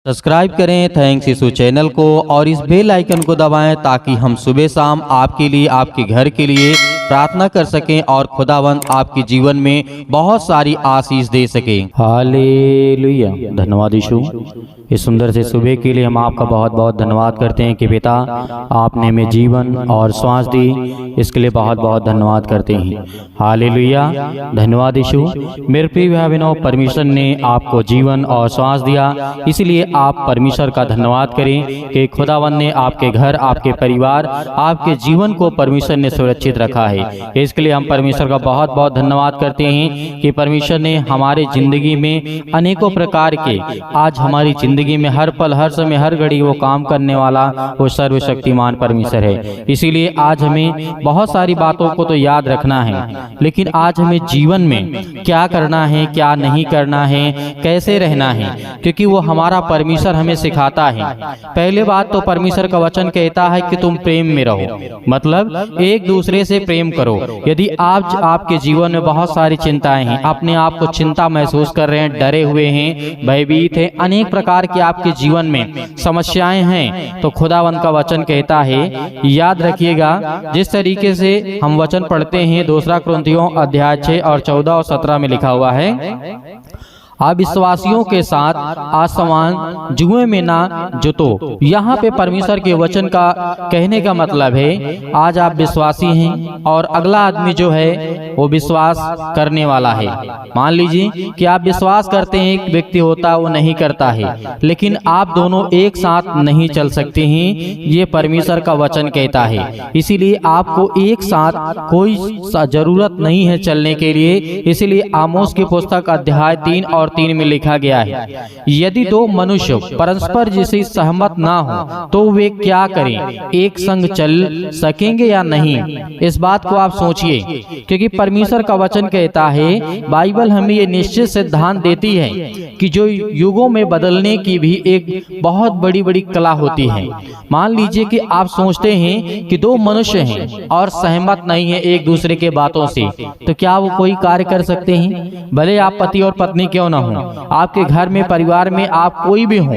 Subscribe करें thanks यीशु channel को और इस बेल आइकन को दबाएं ताकि हम सुबह शाम आपके लिए आपके घर के लिए प्रार्थना कर सकें और खुदावंद आपके जीवन में बहुत सारी आशीष दे सके। हालेलुया। धन्यवाद यीशु, इस सुंदर से सुबह के लिए हम आपका बहुत बहुत धन्यवाद करते हैं कि पिता आपने हमें जीवन और श्वास दी, इसके लिए बहुत बहुत धन्यवाद करते हैं। हालेलुया। धन्यवाद यीशु। मेरे प्रिय भाई बहनों, परमेश्वर ने आपको जीवन और श्वास दिया, इसलिए आप परमेश्वर का धन्यवाद करें कि खुदावन ने आपके घर, आपके परिवार, आपके जीवन को परमेश्वर ने सुरक्षित रखा है। इसके लिए हम परमेश्वर का बहुत बहुत धन्यवाद करते हैं कि परमेश्वर ने हमारे जिंदगी में अनेकों प्रकार के, आज हमारी जिंदगी में हर पल, हर समय, हर घड़ी वो काम करने वाला वो सर्वशक्तिमान परमेश्वर है। इसीलिए आज हमें बहुत सारी बातों को तो याद रखना है, लेकिन आज हमें जीवन में क्या करना है, क्या नहीं करना है, कैसे रहना है, क्योंकि वो हमारा परमेश्वर हमें सिखाता है। पहले बात तो परमेश्वर का वचन कहता है कि तुम प्रेम में रहो, मतलब एक दूसरे से प्रेम करो। यदि आज आपके जीवन में बहुत सारी चिंताएं हैं, अपने आप को चिंता महसूस कर रहे हैं, डरे हुए हैं, भयभीत हैं, अनेक प्रकार की आपके जीवन में समस्याएं हैं, तो खुदावंद का वचन कहता है, याद रखिएगा जिस तरीके से हम वचन पढ़ते हैं, 2 कुरिन्थियों अध्याय 6 और 14 और 17 में लिखा हुआ है, अविश्वासियों के साथ आसमान जुए में ना जुतो। यहाँ पे परमेश्वर के वचन का कहने का मतलब है, आज आप विश्वासी हैं और अगला आदमी जो है वो विश्वास करने वाला है। मान लीजिए कि आप विश्वास करते हैं, एक व्यक्ति होता है वो नहीं करता है, लेकिन आप दोनों एक साथ नहीं चल सकते हैं, ये परमेश्वर का वचन कहता है। इसीलिए आपको एक साथ कोई जरूरत नहीं है चलने के लिए। इसीलिए आमोस की पुस्तक अध्याय 3 और 3 में लिखा गया है, यदि 2 मनुष्य परस्पर जिसे सहमत ना हो तो वे क्या करें, एक संग चल सकेंगे या नहीं। इस बात को आप सोचिए, क्योंकि परमेश्वर का वचन कहता है, बाइबल हमें ये निश्चित सिद्धांत देती है कि जो युगों में बदलने की भी एक बहुत बड़ी बड़ी कला होती है। मान लीजिए कि आप सोचते हैं कि 2 मनुष्य हैं और सहमत नहीं है एक दूसरे के बातों से, तो क्या वो कोई कार्य कर सकते हैं? भले आप पति और पत्नी क्यों ना हो, आपके घर में, परिवार में आप कोई भी हो,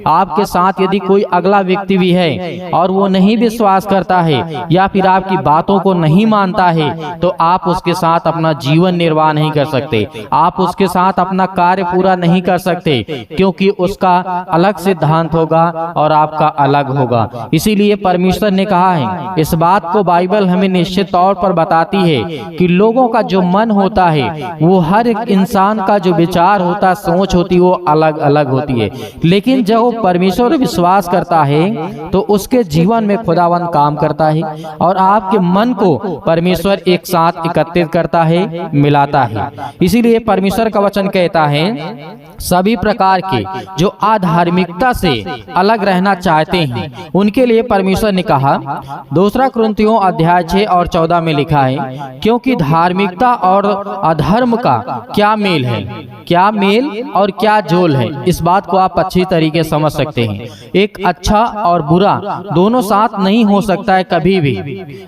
आपके साथ यदि कोई अगला व्यक्ति भी है और वो नहीं विश्वास करता है या फिर आपकी बातों को नहीं मानता है, तो आप उसके साथ अपना जीवन निर्वाह नहीं कर सकते, आप उसके साथ अपना कार्य पूरा नहीं कर सकते, क्योंकि उसका अलग सिद्धांत होगा और आपका अलग होगा। इसीलिए परमेश्वर ने कहा है, इस बात को बाइबल हमें निश्चित तौर पर बताती है कि लोगों का जो मन होता है, वो हर एक इंसान का जो विचार होता, सोच होती, वो अलग अलग होती है, लेकिन जब वो परमेश्वर विश्वास करता है तो उसके जीवन में खुदावंद काम करता है और आपके मन को परमेश्वर एक साथ एकत्रित करता है, मिलाता है। इसीलिए परमेश्वर का वचन कहता है, सभी प्रकार के जो अधार्मिकता से अलग रहना चाहते हैं उनके लिए परमेश्वर ने कहा, 2 कुरिन्थियों अध्याय 6 और 14 में लिखा है, क्योंकि धार्मिकता और अधर्म का क्या मेल है, क्या मेल और क्या जोल है। इस बात को आप अच्छी तरीके समझ सकते हैं। एक अच्छा और बुरा दोनों साथ नहीं हो सकता है कभी भी,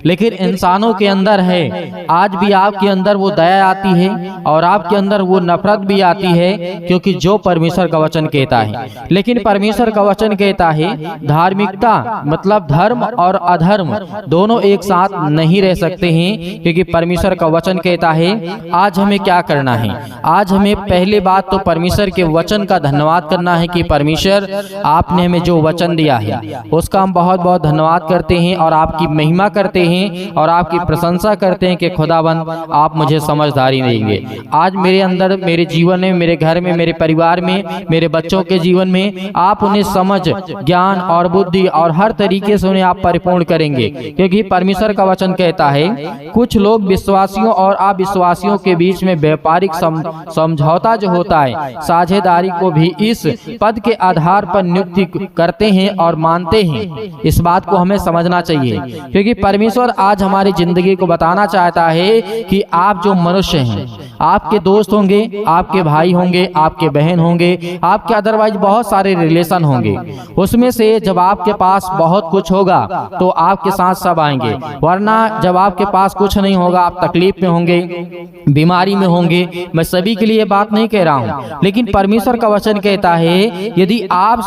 लेकिन इंसानों के अंदर है, आज भी आपके अंदर वो दया आती है और आपके अंदर वो नफरत भी आती है, क्योंकि जो परमेश्वर का वचन कहता है। लेकिन परमेश्वर का वचन कहता है, धार्मिकता मतलब धर्म और अधर्म दोनों एक साथ नहीं रह सकते हैं, क्योंकि परमेश्वर का वचन कहता है, आज हमें क्या करना है। आज हमें पहली बात तो परमेश्वर के वचन का धन्यवाद करना है कि परमेश्वर आपने हमें जो वचन दिया है उसका हम बहुत बहुत धन्यवाद करते हैं और आपकी महिमा करते हैं और आपकी प्रशंसा करते हैं कि खुदाबंद आप मुझे समझदारी देंगे। आज मेरे अंदर, मेरे जीवन में, मेरे घर में, मेरे परिवार में, मेरे बच्चों के जीवन में आप उन्हें समझ, ज्ञान और बुद्धि और हर तरीके से उन्हें आप परिपूर्ण करेंगे, क्योंकि परमेश्वर का वचन कहता है, कुछ लोग विश्वासियों और अविश्वासियों के बीच में व्यापारिक समझौता जो होता है, साझेदारी को भी इस पद के आधार पर नियुक्ति करते हैं और मानते हैं। इस बात को हमें समझना चाहिए, क्योंकि परमेश्वर आज हमारी जिंदगी को बताना चाहता है कि आप जो मनुष्य हैं, आपके दोस्त होंगे, आपके भाई होंगे, आपके बहन होंगे, आपके अदरवाइज बहुत सारे रिलेशन होंगे। उसमें से जब आपके पास बहुत कुछ होगा तो आपके साथ सब आएंगे, वरना जब आपके पास कुछ नहीं होगा आप तकलीफ में होंगे, बीमारी में होंगे। मैं सभी के लिए बात नहीं कह रहा हूँ, लेकिन परमेश्वर का वचन कहता है यदि आप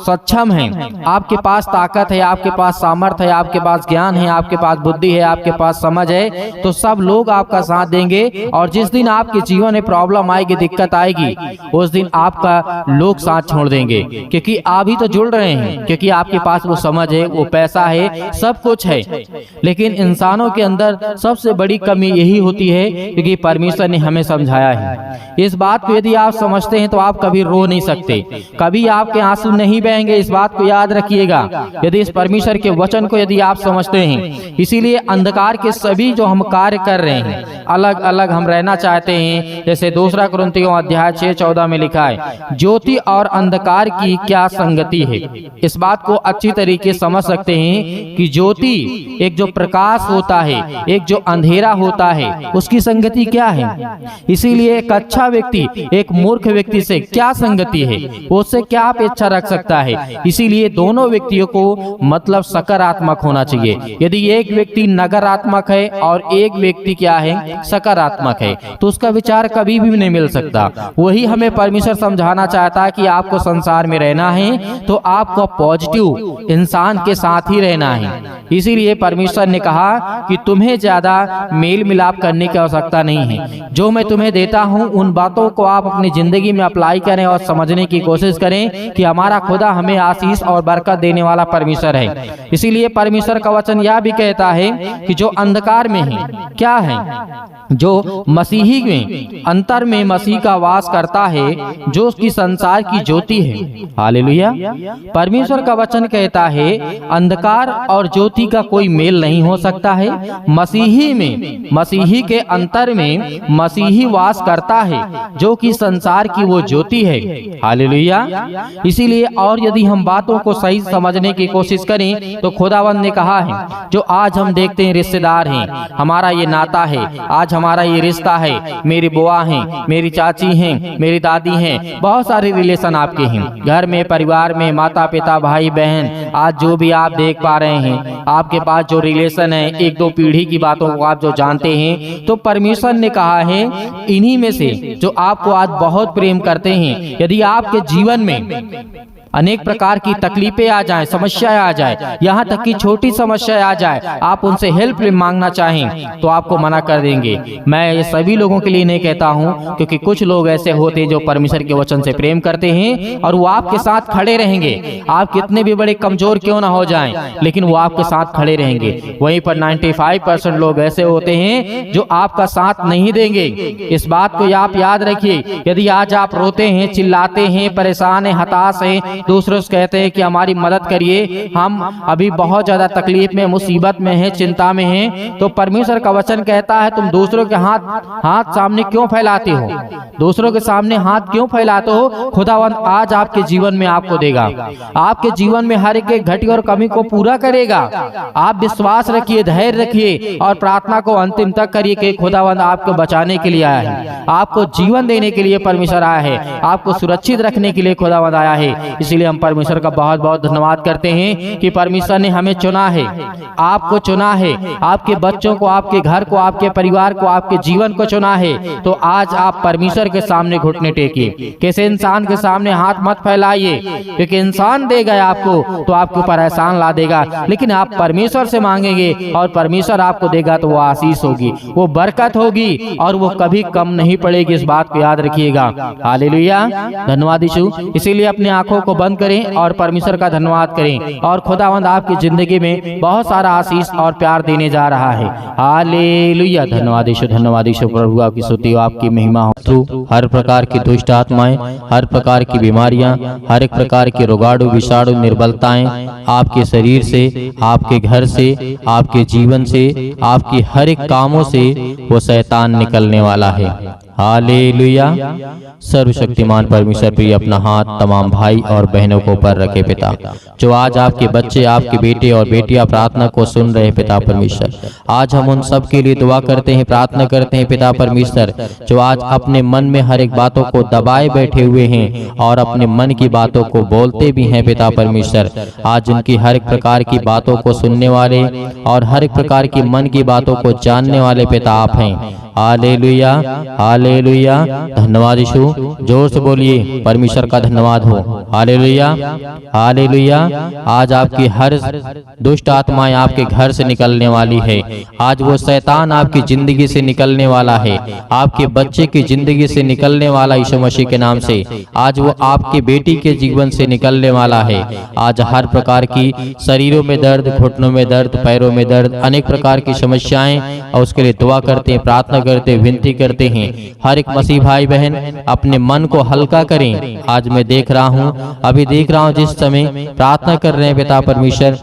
सक्षम हैं, आपके पास ताकत है, आपके पास सामर्थ्य है, आपके पास ज्ञान है, आपके पास बुद्धि है, आपके पास समझ है, तो सब लोग आपका साथ देंगे। और जिस दिन आपके जीवन में प्रॉब्लम आएगी, दिक्कत आएगी, उस दिन आपका लोग साथ छोड़ देंगे, क्योंकि आप ही तो जुड़ रहे हैं, क्योंकि आपके पास वो समझ है, वो पैसा है, सब कुछ है। लेकिन इंसानों के अंदर सबसे बड़ी कमी यही होती है, क्योंकि परमेश्वर ने हमें समझाया है। इस बात को यदि आप समझते हैं तो आप कभी रो नहीं सकते, कभी आपके आंसू नहीं बहेंगे। इस बात को याद रखिएगा, यदि इस परमेश्वर के वचन को यदि आप समझते हैं। इसीलिए अंधकार के सभी जो हम कार्य कर रहे हैं, अलग अलग हम रहना चाहते हैं। जैसे 2 कुरिन्थियों अध्याय 6:14 में लिखा है, ज्योति और अंधकार की क्या संगति है। इस बात को अच्छी तरीके समझ सकते हैं कि ज्योति एक जो प्रकाश होता है, एक जो अंधेरा होता है, उसकी संगति क्या है। इसीलिए एक अच्छा व्यक्ति एक मूर्ख व्यक्ति से क्या संगति है, उससे क्या अपेक्षा रख सकता है। इसीलिए दोनों व्यक्तियों को मतलब सकारात्मक होना चाहिए। यदि एक व्यक्ति नकारात्मक है और एक व्यक्ति क्या है, सकारात्मक है, तो उसका विचार कभी भी नहीं मिल सकता। वही हमें परमेश्वर समझाना चाहता है कि आपको संसार में रहना है तो आपको पॉजिटिव इंसान के साथ ही रहना है। इसीलिए परमेश्वर ने कहा कि तुम्हें ज्यादा मेल मिलाप करने की आवश्यकता नहीं है। जो मैं तुम्हें देता हूं उन बातों को आप अपनी जिंदगी में अप्लाई करें और समझने की कोशिश करें कि हमारा खुदा हमें आशीष और बरकत देने वाला परमेश्वर है। इसीलिए परमेश्वर का वचन यह भी कहता है कि जो अंधकार में है, क्या है, जो मसीही में अंतर में मसीह का वास करता है, जो उसकी संसार की ज्योति है। हालेलुया। परमेश्वर का वचन कहता है अंधकार और ज्योति का कोई मेल नहीं हो सकता है। मसीही में, मसीही के अंतर में मसीही वास करता है, जो कि संसार की वो ज्योति है। हालेलुया। इसीलिए और यदि हम बातों को सही समझने की कोशिश करें तो खुदावंद ने कहा है, जो आज हम देखते हैं रिश्तेदार हैं, हमारा ये नाता है, आज हमारा ये रिश्ता है, मेरी बुआ हैं, मेरी चाची हैं, मेरी दादी हैं, बहुत सारे रिलेशन आपके हैं घर में, परिवार में, माता पिता, भाई बहन, आज जो भी आप देख पा रहे हैं, आपके पास जो रिलेशन है, 1-2 पीढ़ी की बातों को आप जो जानते हैं, तो परमेश्वर ने कहा है इन्हीं में से जो आपको आज बहुत प्रेम करते हैं, यदि आपके जीवन में अनेक प्रकार की तकलीफें आ जाएं, समस्याएं आ जाए, यहाँ तक कि छोटी समस्या आ जाए, आप उनसे हेल्प मांगना चाहें तो आपको मना कर देंगे। मैं ये सभी लोगों के लिए नहीं कहता हूँ, क्योंकि कुछ लोग ऐसे होते हैं जो परमेश्वर के वचन से प्रेम करते हैं और वो आपके साथ खड़े रहेंगे। आप कितने भी बड़े कमजोर क्यों ना हो जाएं, लेकिन वो आपके साथ खड़े रहेंगे। वहीं पर 95% लोग ऐसे होते हैं जो आपका साथ नहीं देंगे। इस बात को आप याद रखिए। यदि आज आप रोते हैं, चिल्लाते हैं, परेशान हैं, हताश हैं, दूसरों से कहते हैं कि हमारी मदद करिए, हम अभी बहुत ज्यादा तकलीफ में, मुसीबत में हैं, चिंता में हैं, तो परमेश्वर का वचन कहता है तुम दूसरों के हाथ सामने क्यों फैलाते हो, दूसरों के सामने हाथ क्यों फैलाते हो। खुदावंद आज आपके जीवन में आपको देगा, आपके जीवन में हर एक घटी और कमी को पूरा करेगा। आप विश्वास रखिए, धैर्य रखिए और प्रार्थना को अंतिम तक करिए कि खुदावंद आपको बचाने के लिए आया है, आपको जीवन देने के लिए परमेश्वर आया है, आपको सुरक्षित रखने के लिए खुदावंद आया है। इसलिए हम परमेश्वर का बहुत बहुत धन्यवाद करते हैं कि परमेश्वर ने हमें चुना है, आपको चुना है, आपके बच्चों को, आपके घर को, आपके परिवार को, आपके जीवन को चुना है। तो आज आप परमेश्वर के सामने घुटने टेकिए, किसी इंसान के सामने हाथ मत फैलाइए, क्योंकि इंसान देगा आपको तो आपके ऊपर एहसान ला देगा, लेकिन आप परमेश्वर से मांगेंगे और परमेश्वर आपको देगा तो वो आशीष होगी, वो बरकत होगी और वो कभी कम नहीं पड़ेगी। इस बात को याद रखिएगा। हालेलुया। धन्यवाद यीशु। इसीलिए अपनी आंखों को बंद करें और परमेश्वर का धन्यवाद करें और खुदावंद आपकी जिंदगी में बहुत सारा आशीष और प्यार देने जा रहा है। हालेलुया। धन्यवाद यीशु, धन्यवाद यीशु। प्रभु आपकी स्तुति हो, आपकी महिमा हो। हर प्रकार की दुष्ट आत्माएं, हर प्रकार की बीमारियां, हर एक प्रकार के रोगाणु, विषाणु, निर्बलताएं आपके शरीर से, आपके घर से, आपके जीवन से, आपकी हर एक कामों से वो शैतान निकलने वाला है। हालेलुया। सर्वशक्तिमान परमेश्वर प्रिय अपना हाथ तमाम भाई और बहनों को ऊपर रखे पिता, जो आज आपके बच्चे, आपके बेटे और बेटियां प्रार्थना को सुन रहे पिता परमेश्वर, आज हम उन सब के लिए दुआ करते हैं, प्रार्थना करते हैं पिता परमेश्वर, जो आज अपने मन में हर एक बातों को दबाए बैठे हुए हैं और अपने मन की बातों को बोलते भी हैं पिता परमेश्वर। आज उनकी हर एक प्रकार की बातों को सुनने वाले और हर एक प्रकार की मन की बातों को जानने वाले पिता आप हैं। हालेलुया, हालेलुया, धन्यवाद यीशु। जोर से बोलिए, परमेश्वर का धन्यवाद हो। Hallelujah, hallelujah. आज आपकी हर दुष्ट आत्माएं आपके घर से निकलने वाली है। आज वो शैतान आपकी जिंदगी से निकलने वाला है, आपके बच्चे की जिंदगी से निकलने वाला यीशु मसीह के नाम से। आज वो आपके बेटी के जीवन से निकलने वाला है। आज हर प्रकार की शरीरों में दर्द, घुटनों में दर्द, पैरों में दर्द, अनेक प्रकार की समस्याएं, और उसके लिए दुआ करते हैं, प्रार्थना करते, विनती करते हैं। हर एक मसीह भाई बहन अपने मन को हल्का करें। आज मैं देख रहा हूँ, अभी देख रहा हूँ, जिस समय प्रार्थना कर रहे हैं पिता परमेश्वर,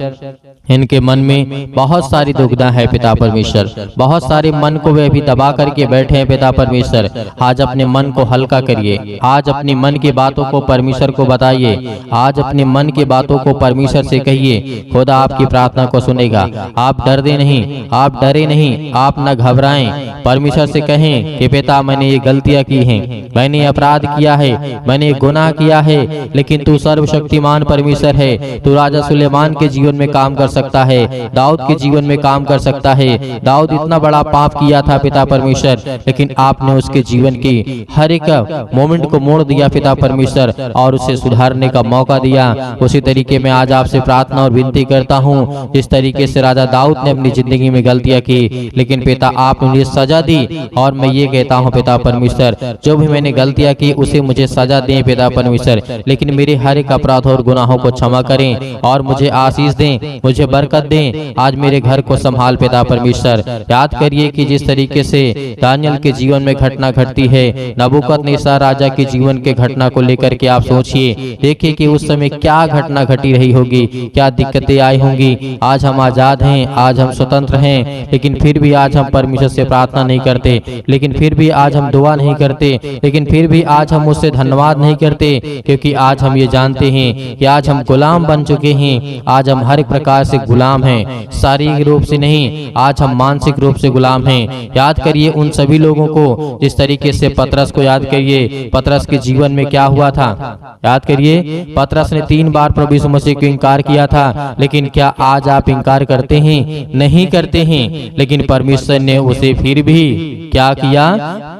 इनके मन में बहुत सारी दुविधा है पिता परमेश्वर, बहुत सारे मन को वे अभी दबा करके बैठे हैं पिता परमेश्वर। आज अपने मन को हल्का करिए, आज अपनी मन की बातों को परमेश्वर को बताइए, आज अपने मन की बातों को परमेश्वर से कहिए। खुदा आपकी प्रार्थना को सुनेगा। आप डरते नहीं, आप डरे नहीं, आप न घबराएं। परमेश्वर से कहें कि पिता मैंने ये गलतियां की हैं, मैंने अपराध किया है, मैंने गुनाह किया है, लेकिन तू सर्वशक्तिमान परमेश्वर है। तू राजा सुलेमान के जीवन में काम कर सकता है, दाऊद के जीवन में काम कर सकता है। दाऊद इतना बड़ा पाप किया था पिता परमेश्वर, लेकिन आपने उसके जीवन की हर एक मोमेंट को मोड़ दिया पिता परमेश्वर, और उसे सुधारने का मौका दिया। उसी तरीके में आज आपसे प्रार्थना और विनती करता हूँ, जिस तरीके से राजा दाऊद ने अपनी जिंदगी में गलतियां की, लेकिन पिता आपने मुझे सजा दी। और मैं ये कहता हूँ पिता परमेश्वर, जो भी मैंने गलतियां की उसे मुझे सजा दें पिता परमेश्वर, लेकिन मेरे हर एक अपराध और गुनाहों को क्षमा करें और मुझे आशीष दें, मुझे बरकत दें। आज मेरे घर को संभाल पिता परमेश्वर। याद करिए कि जिस तरीके से दानियल के जीवन में घटना घटती है, नबूकदनेस्सर राजा के जीवन के घटना को लेकर के आप सोचिए, देखिए कि उस समय क्या घटना घटी रही होगी, क्या दिक्कतें आई होंगी। आज हम आजाद हैं, आज हम स्वतंत्र हैं, लेकिन फिर भी आज हम परमेश्वर से प्रार्थना नहीं करते, लेकिन फिर भी आज हम दुआ नहीं करते, लेकिन फिर भी आज हम उससे धन्यवाद नहीं करते, क्योंकि आज हम ये जानते हैं कि आज हम गुलाम बन चुके हैं। आज हम हर एक प्रकार से गुलाम हैं, शारीरिक रूप से नहीं, आज हम मानसिक रूप से गुलाम हैं। याद करिए उन सभी लोगों को, जिस तरीके से पतरस को याद करिए, पतरस के जीवन में क्या हुआ था। याद करिए, पतरस ने 3 बार प्रभु यीशु मसीह को इनकार किया था, लेकिन क्या आज आप इनकार करते हैं? नहीं करते हैं। लेकिन परमेश्वर ने उसे फिर भी क्या किया?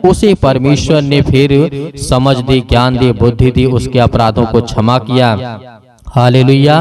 उसे परमेश्वर ने फिर समझ दी, ज्ञान दी, बुद्धि दी, उसके अपराधों को क्षमा किया। हालेलुया।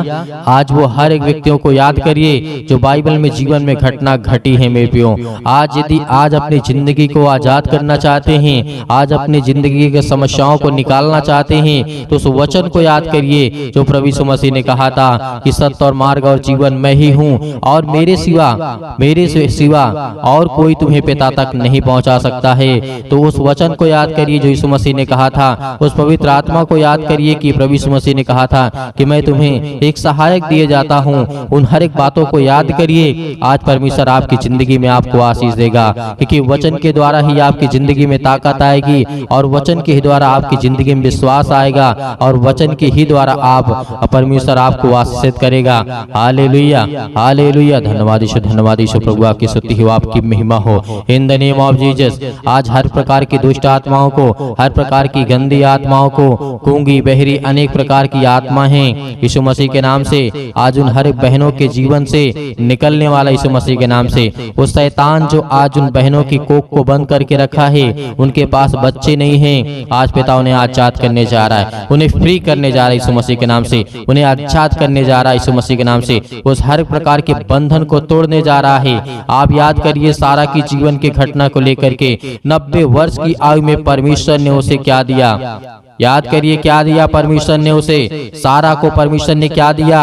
आज वो हर एक व्यक्तियों को याद करिए जो बाइबल में जीवन में घटना घटी है मेरे प्रियो। आज यदि आज अपनी जिंदगी को आजाद करना चाहते हैं, आज अपनी जिंदगी के समस्याओं को निकालना चाहते हैं, तो उस वचन को याद करिए जो प्रभु यीशु मसीह ने कहा था कि सत्य और मार्ग और जीवन मैं ही हूँ, और मेरे सिवा और कोई तुम्हें पिता तक नहीं पहुँचा सकता है। तो उस वचन को याद करिए जो यीशु मसीह ने कहा था, उस पवित्र आत्मा को याद करिए कि प्रभु यीशु मसीह ने कहा था कि मैं तुम्हें एक सहायक दिए जाता हूँ। उन हर एक बातों को याद करिए। आज परमेश्वर आपकी जिंदगी में आपको आशीष देगा, क्योंकि वचन के द्वारा ही आपकी जिंदगी में ताकत आएगी, और वचन के ही द्वारा आपकी जिंदगी में विश्वास आएगा, और वचन के ही द्वारा आप परमेश्वर आपको आशीषित करेगा। Hallelujah, hallelujah. धन्यवाद यीशु, धन्यवाद यीशु। प्रभु आपकी स्तुति हो, आपकी महिमा हो, in the name of Jesus. आज हर प्रकार की दुष्ट आत्माओं को, हर प्रकार की गंदी आत्माओं को, गूंगी बहरी अनेक प्रकार की आत्मा हैं, यीशु मसीह के नाम से आज उन हर बहनों के जीवन से निकलने वाला यीशु मसीह के नाम से। उस शैतान जो आज उन बहनों की कोख को बंद करके रखा है, उनके पास बच्चे नहीं हैं, आज पिता उन्हें आजाद करने जा रहा है, उन्हें फ्री करने जा रहा है यीशु मसीह के नाम से, उन्हें आजाद करने जा रहा है यीशु मसीह के नाम से। उस हर प्रकार के बंधन को तोड़ने जा रहा है। आप याद करिए सारा की जीवन की घटना को लेकर के 90 वर्ष की आयु में परमेश्वर ने उसे क्या दिया? याद करिए क्या दिया परमेश्वर ने उसे? सारा को परमेश्वर ने क्या दिया?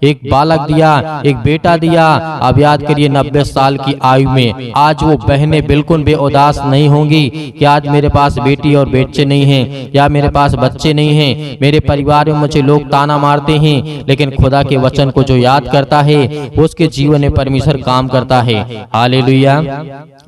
एक बालक दिया, एक बेटा दिया। अब याद करिए 90 साल की आयु में आज वो बहनें बिल्कुल बेउदास नहीं होंगी कि आज मेरे पास बेटी और बच्चे नहीं हैं, या मेरे पास बच्चे नहीं हैं, मेरे परिवार में मुझे लोग ताना मारते हैं, लेकिन खुदा के वचन को जो याद करता है उसके जीवन में परमेश्वर काम करता है। Hallelujah,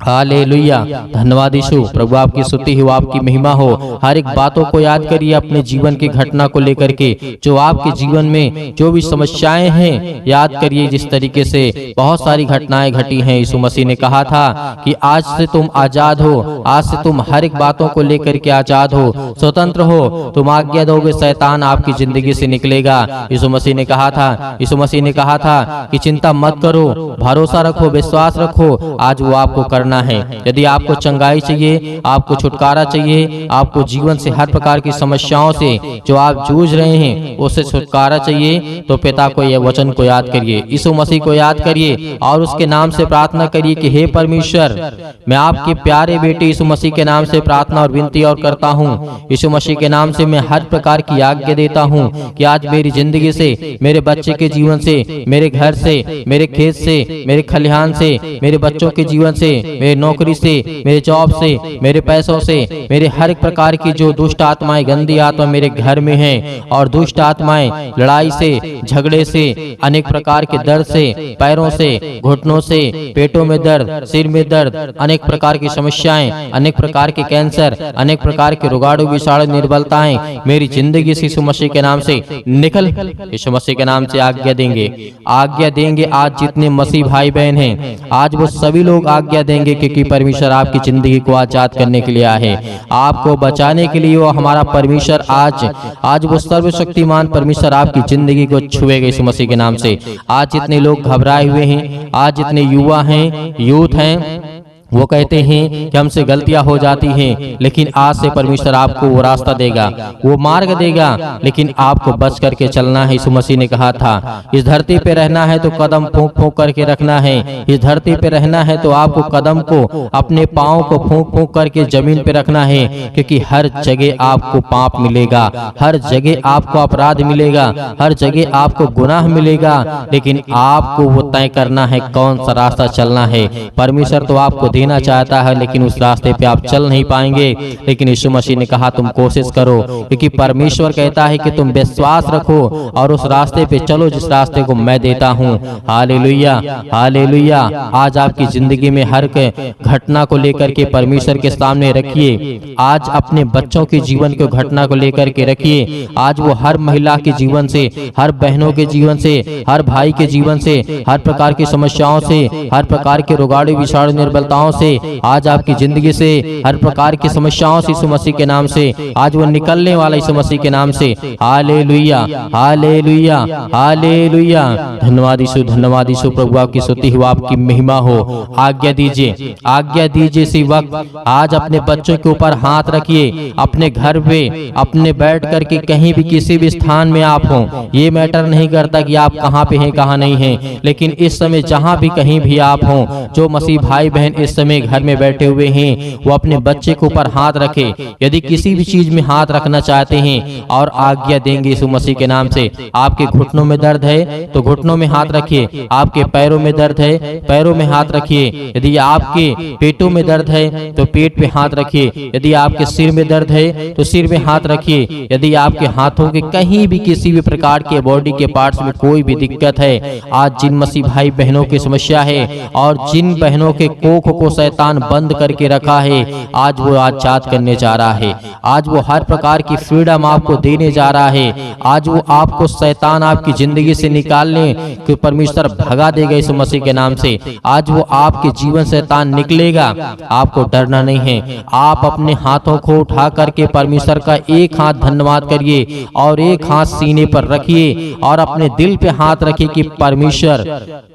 hallelujah. धन्यवाद यीशु। प्रभु आपकी स्तुति हो, आपकी महिमा हो। हर एक बातों को याद करिए अपने जीवन की घटना को लेकर के, जो आपके जीवन में जो भी समस्याएं हैं याद करिए। जिस तरीके से बहुत सारी घटनाएं घटी हैं, यीशु मसीह ने कहा था कि आज से तुम आजाद हो, आज से तुम हर एक बातों को लेकर के आजाद हो, स्वतंत्र हो। तुम आज्ञा दोगे, शैतान आपकी जिंदगी से निकलेगा। यीशु मसीह ने कहा था कि चिंता मत करो, भरोसा रखो, विश्वास रखो। आज वो आपको करना है। यदि आपको चंगाई चाहिए, आपको छुटकारा चाहिए, आपको जीवन से हर प्रकार की समस्याओं से जो आप जूझ रहे हैं उससे छुटकारा चाहिए, तो पिता को यह वचन को याद करिए, यीशु मसीह को याद करिए और उसके नाम से प्रार्थना करिए कि हे परमेश्वर, मैं आपके प्यारे बेटे यीशु मसीह के नाम से प्रार्थना और विनती और करता हूँ। यीशु मसीह के नाम से मैं हर प्रकार की आज्ञा देता हूँ कि आज मेरी जिंदगी से, मेरे बच्चे के जीवन से, मेरे घर से, मेरे खेत से, मेरे खलिहान से, मेरे बच्चों के जीवन से, मेरे नौकरी से, मेरे जॉब से, मेरे पैसों से, मेरे हर एक प्रकार की जो दुष्ट आत्माएं, गंदी आत्मा मेरे घर में हैं और दुष्ट आत्माएं लड़ाई से, झगड़े से, अनेक प्रकार के दर्द से, पैरों से, घुटनों से, पेटों में दर्द, सिर में दर्द, अनेक प्रकार की समस्याएं, अनेक प्रकार के कैंसर, अनेक प्रकार के रोगाणु विषाणु निर्बलताएं मेरी जिंदगी से यीशु मसीह के नाम से निकल। यीशु मसीह के नाम से आज्ञा देंगे। आज जितने मसीह भाई बहन हैं, आज वो सभी लोग आज्ञा देंगे, क्योंकि परमेश्वर आपकी जिंदगी को आजाद करने के लिए आए हैं, आपको बचाने के लिए। वो हमारा परमेश्वर आज वो सर्वशक्तिमान परमेश्वर आपकी जिंदगी को छुएगा यीशु मसीह के नाम से। आज जितने लोग घबराए हुए हैं, आज जितने युवा हैं, यूथ हैं, वो कहते हैं कि हमसे गलतियां हो जाती हैं, लेकिन आज से परमेश्वर आपको वो रास्ता देगा, वो मार्ग देगा, लेकिन आपको बच करके चलना है। यीशु मसीह ने कहा था, इस धरती पे रहना है तो कदम फूंक फूंक करके रखना है। इस धरती पे रहना है तो आपको कदम को, अपने पाँव को फूंक फूंक करके जमीन पे रखना है, क्योंकि हर जगह आपको पाप मिलेगा, हर जगह आपको अपराध मिलेगा, हर जगह आपको गुनाह मिलेगा, लेकिन आपको वो तय करना है कौन सा रास्ता चलना है। परमेश्वर तो आपको देना चाहता है, लेकिन उस रास्ते पे आप चल नहीं पाएंगे। लेकिन यीशु मसीह ने कहा तुम कोशिश करो, क्योंकि परमेश्वर कहता है कि तुम विश्वास रखो और उस रास्ते पे चलो जिस रास्ते को मैं देता हूँ। Hallelujah, hallelujah. आज आपकी जिंदगी में हर घटना को लेकर के परमेश्वर के सामने रखिए। आज अपने बच्चों के जीवन को घटना को लेकर के रखिए। आज वो हर महिला के जीवन से, हर बहनों के जीवन से, हर भाई के जीवन से, हर प्रकार की समस्याओं से, हर प्रकार के रोगाणु विषाणु निर्बलताओं से, आज आपकी जिंदगी से हर प्रकार की समस्याओं से यीशु मसीह के नाम से आज वो निकलने वाला यीशु मसीह के नाम से। Hallelujah, hallelujah, hallelujah. धन्यवाद यीशु। प्रभु आपकी स्तुति हो, आपकी महिमा हो। आज्ञा दीजिए इसी वक्त आज अपने बच्चों के ऊपर हाथ रखिए। अपने घर पे, अपने बैठ करके कहीं भी किसी भी स्थान में आप हो, ये मैटर नहीं करता कि आप कहाँ पे हैं कहाँ नहीं हैं, लेकिन इस समय जहाँ भी कहीं भी आप हो, जो मसीह भाई बहन इस समय घर में बैठे हुए हैं, वो अपने बच्चे के ऊपर हाथ रखे। यदि किसी भी चीज में हाथ रखना चाहते हैं और आज्ञा देंगे यीशु मसीह के नाम से। आपके घुटनों में दर्द है तो घुटनों में हाथ रखिए, आपके पैरों में दर्द है पैरों में हाथ रखिए, यदि आपके पेटों में दर्द है तो पेट पे हाथ रखिए, यदि आपके सिर में दर्द है तो सिर में हाथ रखिए, यदि आपके हाथों के कहीं भी किसी भी प्रकार के बॉडी के पार्ट्स में कोई भी दिक्कत है, आज जिन मसीह भाई बहनों की समस्या है और जिन बहनों के कोख को शैतान बंद करके रखा है, आज वो आजाद करने जा रहा है। आज वो हर प्रकार की फ्रीडम आपको देने जा रहा है। आज वो आपको शैतान आपकी जिंदगी से निकालने के परमेश्वर भगा देगा यीशु मसीह के नाम से। आज वो आपके जीवन से शैतान निकलेगा, आपको डरना नहीं है। आप अपने हाथों को उठा करके परमेश्वर का एक हाथ धन्यवाद करिए और एक हाथ सीने पर रखिए और अपने दिल पे हाथ रखिए कि परमेश्वर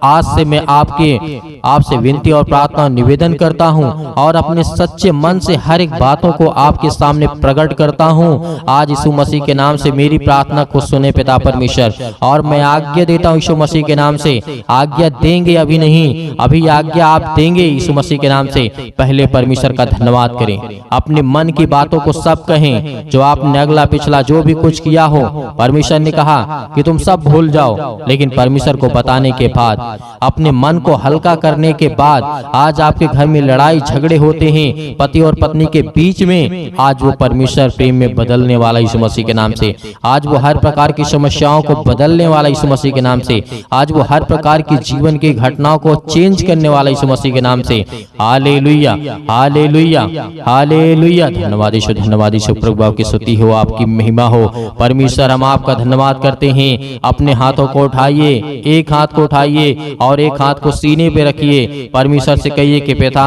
आज से मैं आपसे विनती और प्रार्थना निवेदन करता हूं और अपने सच्चे मन से हर एक बातों को आपके सामने प्रकट करता हूं। आज यीशु मसीह के नाम से मेरी प्रार्थना को सुने पिता परमेश्वर, और मैं आज्ञा देता हूं यीशु मसीह के नाम से। आज्ञा देंगे अभी नहीं, अभी आज्ञा आप देंगे यीशु मसीह के नाम से। पहले परमेश्वर का धन्यवाद करें, अपने मन की बातों को सब कहें, जो आपने अगला पिछला जो भी कुछ किया हो। परमेश्वर ने कहा कि तुम सब भूल जाओ, लेकिन परमेश्वर को बताने के बाद, अपने मन को हल्का करने के बाद, आज आपके आपके घर में लड़ाई झगड़े होते हैं पति और पत्नी के बीच में, आज वो परमेश्वर प्रेम में बदलने वाला यीशु मसीह के नाम से। आज वो हर प्रकार की समस्याओं को बदलने वाला यीशु मसीह के नाम से। आज वो हर प्रकार की जीवन की घटनाओं को चेंज करने वाला यीशु मसीह के नाम से। Hallelujah, hallelujah, hallelujah. धन्यवाद यीशु, धन्यवाद यीशु। प्रभु आपकी स्तुति हो, आपकी महिमा हो। परमेश्वर हम आपका धन्यवाद करते हैं। अपने हाथों को उठाइए, एक हाथ को उठाइए और एक हाथ को सीने पे रखिए। परमेश्वर से कहिए कि पिता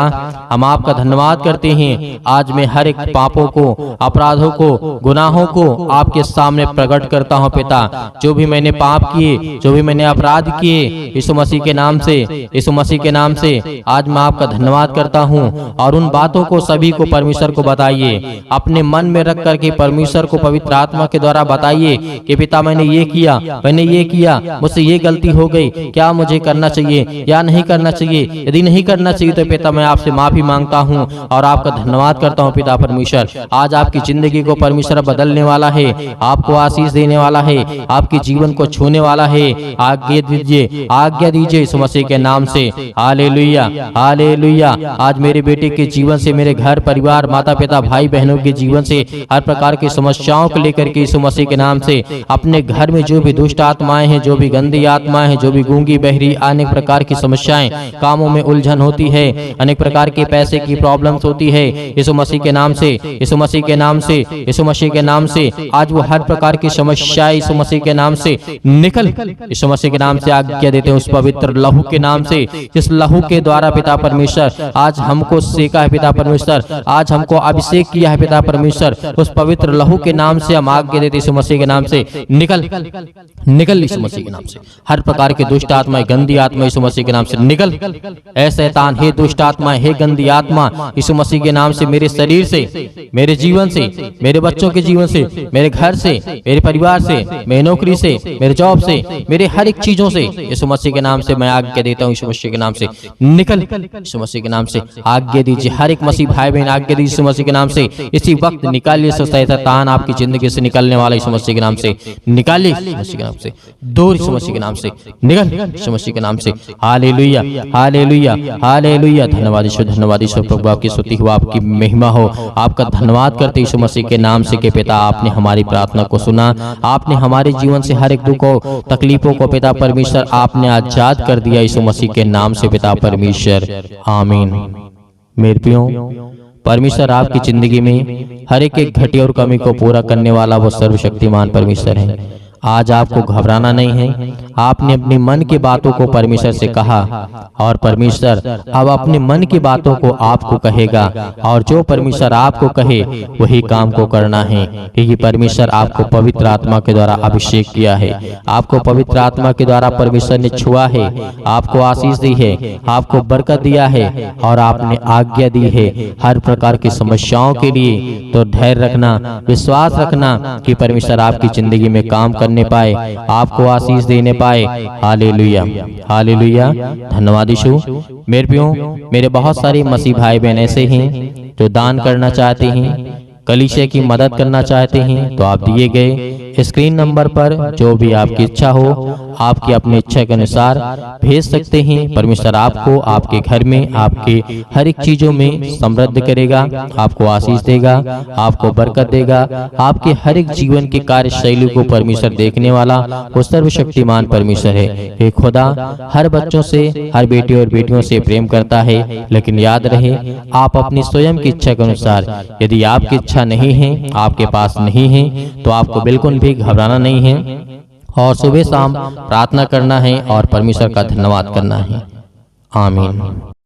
हम आपका धन्यवाद करते हैं। आज मैं हर एक पापों को, अपराधों को, गुनाहों को आपके सामने प्रकट करता हूं पिता। जो भी मैंने पाप किए, जो भी मैंने अपराध किए, यीशु मसीह के नाम से, यीशु मसीह के नाम से आज मैं आपका धन्यवाद करता हूं। और उन बातों को सभी को परमेश्वर को बताइए, अपने मन में रख करके परमेश्वर को पवित्र आत्मा के द्वारा बताइए कि पिता मैंने ये किया, मैंने ये किया, मुझसे ये गलती हो गई, क्या मुझे करना चाहिए या नहीं करना चाहिए। यदि नहीं करना चाहिए तो पिता मैं आपसे माफी मांगता हूँ और आपका धन्यवाद करता हूँ पिता परमेश्वर। आज आपकी जिंदगी को परमेश्वर बदलने वाला है, आपको आशीष देने वाला है, आपके जीवन को छूने वाला है। आज्ञा दीजिए, आज्ञा दीजिए यीशु मसीह के नाम से। Hallelujah, hallelujah. आज मेरे बेटे के जीवन से, मेरे घर परिवार, माता पिता, भाई बहनों के जीवन से हर प्रकार की समस्याओं को लेकर के यीशु मसीह के नाम से, अपने घर में जो भी दुष्ट आत्माएं हैं, जो भी गंदी आत्माएं हैं, जो भी गूंगी बहरी, अनेक प्रकार की समस्याएं, कामों में उलझन होती है, अनेक प्रकार के पैसे की प्रॉब्लम्स होती है, यीशु मसीह के नाम से, यीशु मसीह के नाम से, यीशु मसीह के नाम से आज वो हर प्रकार की समस्याएं यीशु मसीह के नाम से निकल, यीशु मसीह के नाम से आज्ञा देते हैं उस पवित्र लहू के नाम से, जिस लहू के द्वारा पिता परमेश्वर आज हमको सेका है पिता परमेश्वर, आज हमको अभिषेक किया है पिता परमेश्वर। उस पवित्र लहू के नाम से हम आज्ञा देते यीशु मसीह के नाम से निकल, निकल यीशु मसीह के नाम से। हर प्रकार के दुष्ट आत्मा, गंदी आत्मा यीशु मसीह के नाम से निकल। ऐ शैतान, हे दुष्ट आत्मा, हे गंदी आत्मा, यीशु मसीह के नाम से मेरे शरीर से, मेरे जीवन से, मेरे बच्चों के जीवन से, मेरे घर से, मेरे परिवार से, मेरी नौकरी से, मेरे जॉब से, मेरे हर एक चीजों से यीशु मसीह के नाम से मैं आज्ञा देता हूँ यीशु मसीह के नाम से निकल। यीशु मसीह के नाम से आज्ञा दीजिए, हर एक मसीह भाई बहन आज्ञा दीजिए यीशु मसीह के नाम से। इसी वक्त निकालिए शैतान आपकी जिंदगी से निकलने वाला यीशु मसीह के नाम से निकालिए, यीशु मसीह के नाम से दूर, यीशु मसीह के नाम से निकल, यीशु मसीह के नाम से। Hallelujah, hallelujah, hallelujah. धन्यवाद यीशु, धन्यवाद यीशु। प्रभु आपकी स्तुति हो, आपकी महिमा हो। आपका धन्यवाद करते यीशु मसीह के नाम से कि पिता आपने हमारी प्रार्थना को सुना, आपने हमारे जीवन से हर एक दुख को, तकलीफों को पिता परमेश्वर आपने आजाद कर दिया यीशु मसीह के नाम से पिता परमेश्वर। आमीन। मेरे प्रियो, परमेश्वर आपकी जिंदगी में हर एक घटी और कमी को पूरा करने वाला वो सर्वशक्तिमान परमेश्वर है। आज आपको घबराना नहीं है। आपने अपने मन की बातों को परमेश्वर से कहा और परमेश्वर अब अपने मन की बातों को आपको कहेगा, और जो परमेश्वर आपको कहे वही काम को करना है, क्योंकि परमेश्वर आपको पवित्र आत्मा के द्वारा अभिषेक किया है, आपको पवित्र आत्मा के द्वारा परमेश्वर ने छुआ है, आपको आशीष दी है, आपको बरकत दिया है और आपने आज्ञा दी है हर प्रकार की समस्याओं के लिए। तो धैर्य रखना, विश्वास रखना कि परमेश्वर आपकी जिंदगी में काम करने पाए, आपको आशीष देने पाए। Hallelujah, hallelujah. धन्यवाद यीशु। मेरे प्रियो, मेरे बहुत सारे मसीह भाई बहन ऐसे हैं जो दान करना चाहते हैं, कलीसिया की मदद करना चाहते हैं, तो आप दिए गए स्क्रीन नंबर पर जो भी आपकी इच्छा हो, आपकी अपनी इच्छा के अनुसार भेज सकते हैं। परमेश्वर आपको, आपके घर में, आपके हर एक चीजों में समृद्ध करेगा, आपको आशीष देगा, आपको बरकत देगा। आपके हर एक जीवन की कार्यशैली को परमेश्वर देखने वाला वो सर्वशक्तिमान परमेश्वर है। हे खुदा हर बच्चों से, हर बेटे और बेटियों से प्रेम करता है, लेकिन याद रहे आप अपनी स्वयं की इच्छा के अनुसार, यदि आपकी इच्छा नहीं है, आपके पास नहीं है, तो आपको बिल्कुल भी घबराना नहीं है और सुबह शाम प्रार्थना करना है और परमेश्वर का धन्यवाद करना है। आमीन।